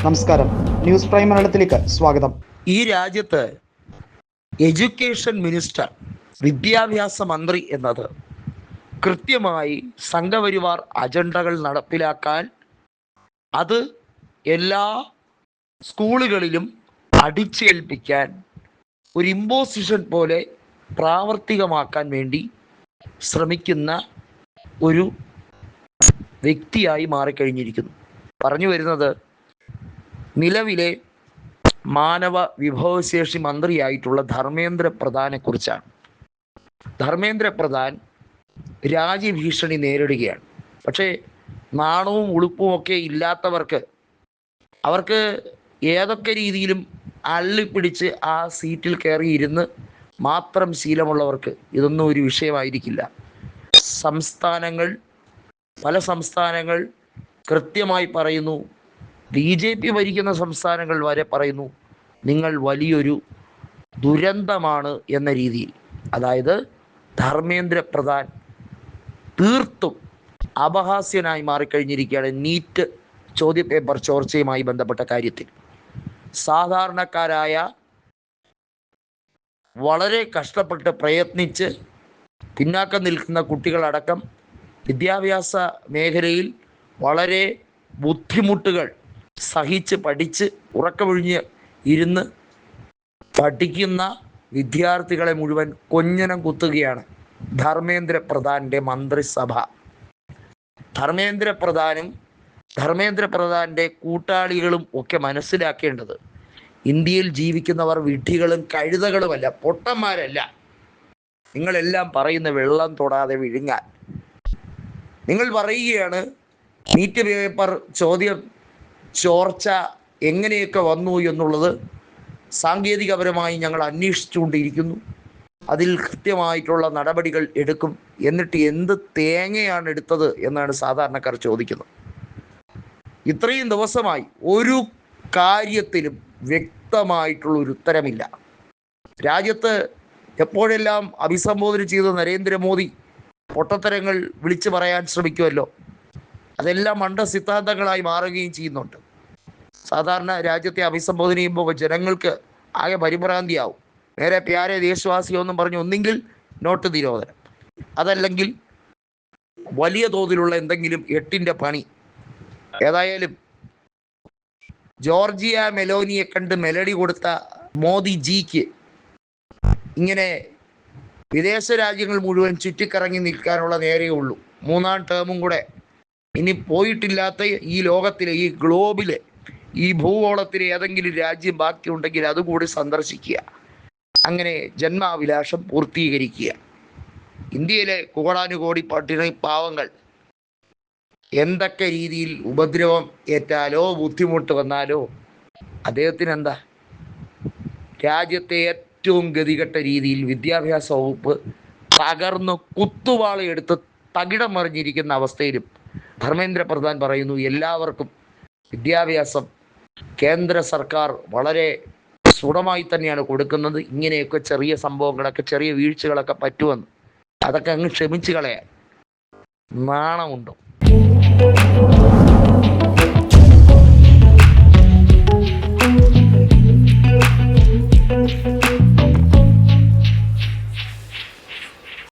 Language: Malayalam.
നമസ്കാരം, ന്യൂസ് പ്രൈം മലയാളത്തിലേക്ക് സ്വാഗതം. ഈ രാജ്യത്ത് എഡ്യൂക്കേഷൻ മിനിസ്റ്റർ, വിദ്യാഭ്യാസ മന്ത്രി എന്നത് കൃത്യമായി സംഘപരിവാർ അജണ്ടകൾ നടപ്പിലാക്കാൻ, അത് എല്ലാ സ്കൂളുകളിലും അടിച്ചേൽപ്പിക്കാൻ, ഒരു ഇമ്പോസിഷൻ പോലെ പ്രാവർത്തികമാക്കാൻ വേണ്ടി ശ്രമിക്കുന്ന ഒരു വ്യക്തിയായി മാറിക്കഴിഞ്ഞിരിക്കുന്നു. പറഞ്ഞു വരുന്നത്, നിലവിലെ മാനവ വിഭവശേഷി മന്ത്രിയായിട്ടുള്ള ധർമ്മേന്ദ്ര പ്രധാനെ കുറിച്ചാണ്. ധർമ്മേന്ദ്ര പ്രധാൻ രാജ്യഭീഷണി നേരിടുകയാണ്. പക്ഷേ നാണവും ഉളുപ്പും ഒക്കെ ഇല്ലാത്തവർക്ക്, അവർക്ക് ഏതൊക്കെ രീതിയിലും അള്ളിപ്പിടിച്ച് ആ സീറ്റിൽ കയറി ഇരുന്ന് മാത്രം ശീലമുള്ളവർക്ക് ഇതൊന്നും ഒരു വിഷയമായിരിക്കില്ല. പല സംസ്ഥാനങ്ങൾ കൃത്യമായി പറയുന്നു, BJP ഭരിക്കുന്ന സംസ്ഥാനങ്ങൾ വരെ പറയുന്നു, നിങ്ങൾ വലിയൊരു ദുരന്തമാണ് എന്ന രീതിയിൽ. അതായത് ധർമ്മേന്ദ്ര പ്രധാൻ തീർത്തും അപഹാസ്യനായി മാറിക്കഴിഞ്ഞിരിക്കുകയാണ് നീറ്റ് ചോദ്യപേപ്പർ ചോർച്ചയുമായി ബന്ധപ്പെട്ട കാര്യത്തിൽ. സാധാരണക്കാരായ, വളരെ കഷ്ടപ്പെട്ട് പ്രയത്നിച്ച് പിന്നാക്കം നിൽക്കുന്ന കുട്ടികളടക്കം വിദ്യാഭ്യാസ മേഖലയിൽ വളരെ ബുദ്ധിമുട്ടുകൾ സഹിച്ച് പഠിച്ച് ഉറക്കമൊഴിഞ്ഞ് ഇരുന്ന് പഠിക്കുന്ന വിദ്യാർത്ഥികളെ മുഴുവൻ കൊഞ്ഞനം കുത്തുകയാണ് ധർമ്മേന്ദ്ര പ്രധാൻ്റെ മന്ത്രിസഭ. ധർമ്മേന്ദ്ര പ്രധാനും ധർമ്മേന്ദ്ര പ്രധാൻ്റെ കൂട്ടാളികളും ഒക്കെ മനസ്സിലാക്കേണ്ടത്, ഇന്ത്യയിൽ ജീവിക്കുന്നവർ വിഡ്ഢികളും കഴുതകളുമല്ല, പൊട്ടന്മാരല്ല. നിങ്ങളെല്ലാം പറയുന്ന വെള്ളം തൊടാതെ വിഴുങ്ങാൻ. നിങ്ങൾ പറയുകയാണ് നീറ്റ് പേപ്പർ ചോർച്ച എങ്ങനെയൊക്കെ വന്നു എന്നുള്ളത് സാങ്കേതികപരമായി ഞങ്ങൾ അന്വേഷിച്ചുകൊണ്ടിരിക്കുന്നു, അതിൽ കൃത്യമായിട്ടുള്ള നടപടികൾ എടുക്കും. എന്നിട്ട് എന്ത് തേങ്ങയാണ് എടുത്തത് എന്നാണ് സാധാരണക്കാർ ചോദിക്കുന്നത്. ഇത്രയും ദിവസമായി ഒരു കാര്യത്തിലും വ്യക്തമായിട്ടുള്ള ഒരു ഉത്തരമില്ല. രാജ്യത്ത് എപ്പോഴെല്ലാം അഭിസംബോധന ചെയ്ത നരേന്ദ്രമോദി പൊട്ടത്തരങ്ങൾ വിളിച്ചു പറയാൻ ശ്രമിക്കുമല്ലോ, അതെല്ലാം മണ്ടസിദ്ധാന്തങ്ങളായി മാറുകയും ചെയ്യുന്നുണ്ട്. സാധാരണ രാജ്യത്തെ അഭിസംബോധന ചെയ്യുമ്പോൾ ജനങ്ങൾക്ക് ആകെ പരിഭ്രാന്തിയാവും. നേരെ പ്യാരെ ദേശവാസിയൊന്നും പറഞ്ഞ് ഒന്നെങ്കിൽ നോട്ട് നിരോധനം, അതല്ലെങ്കിൽ വലിയ തോതിലുള്ള എന്തെങ്കിലും എട്ടിൻ്റെ പണി. ഏതായാലും ജോർജിയ മെലോനിയെ കണ്ട് മെലഡി കൊടുത്ത മോദിജിക്ക് ഇങ്ങനെ വിദേശ രാജ്യങ്ങൾ മുഴുവൻ ചുറ്റിക്കറങ്ങി നിൽക്കാനുള്ള നേരേ ഉള്ളൂ. 3ാം ടേമും കൂടെ ഇനി പോയിട്ടില്ലാത്ത ഈ ലോകത്തിലെ, ഈ ഗ്ലോബിലെ, ഈ ഭൂഗോളത്തിലെ ഏതെങ്കിലും രാജ്യം ബാക്കിയുണ്ടെങ്കിൽ അതുകൂടി സന്ദർശിക്കുക, അങ്ങനെ ജന്മാഭിലാഷം പൂർത്തീകരിക്കുക. ഇന്ത്യയിലെ കോടാനുകോടി പട്ടിണി പാവങ്ങൾ എന്തൊക്കെ രീതിയിൽ ഉപദ്രവം ഏറ്റാലോ ബുദ്ധിമുട്ട് വന്നാലോ അദ്ദേഹത്തിന് എന്താ? രാജ്യത്തെ ഏറ്റവും ഗതികെട്ട രീതിയിൽ വിദ്യാഭ്യാസ വകുപ്പ് തകർന്ന് കുത്തുവാളയെടുത്ത് തകിടം മറിഞ്ഞിരിക്കുന്ന അവസ്ഥയിലും ധർമ്മേന്ദ്ര പ്രധാൻ പറയുന്നു, എല്ലാവർക്കും വിദ്യാഭ്യാസം കേന്ദ്ര സർക്കാർ വളരെ സുഖമായി തന്നെയാണ് കൊടുക്കുന്നത്, ഇങ്ങനെയൊക്കെ ചെറിയ സംഭവങ്ങളൊക്കെ, ചെറിയ വീഴ്ചകളൊക്കെ പറ്റുമെന്ന്. അതൊക്കെ അങ്ങ് ക്ഷമിച്ചു കളയാൻ നാണമുണ്ടോ?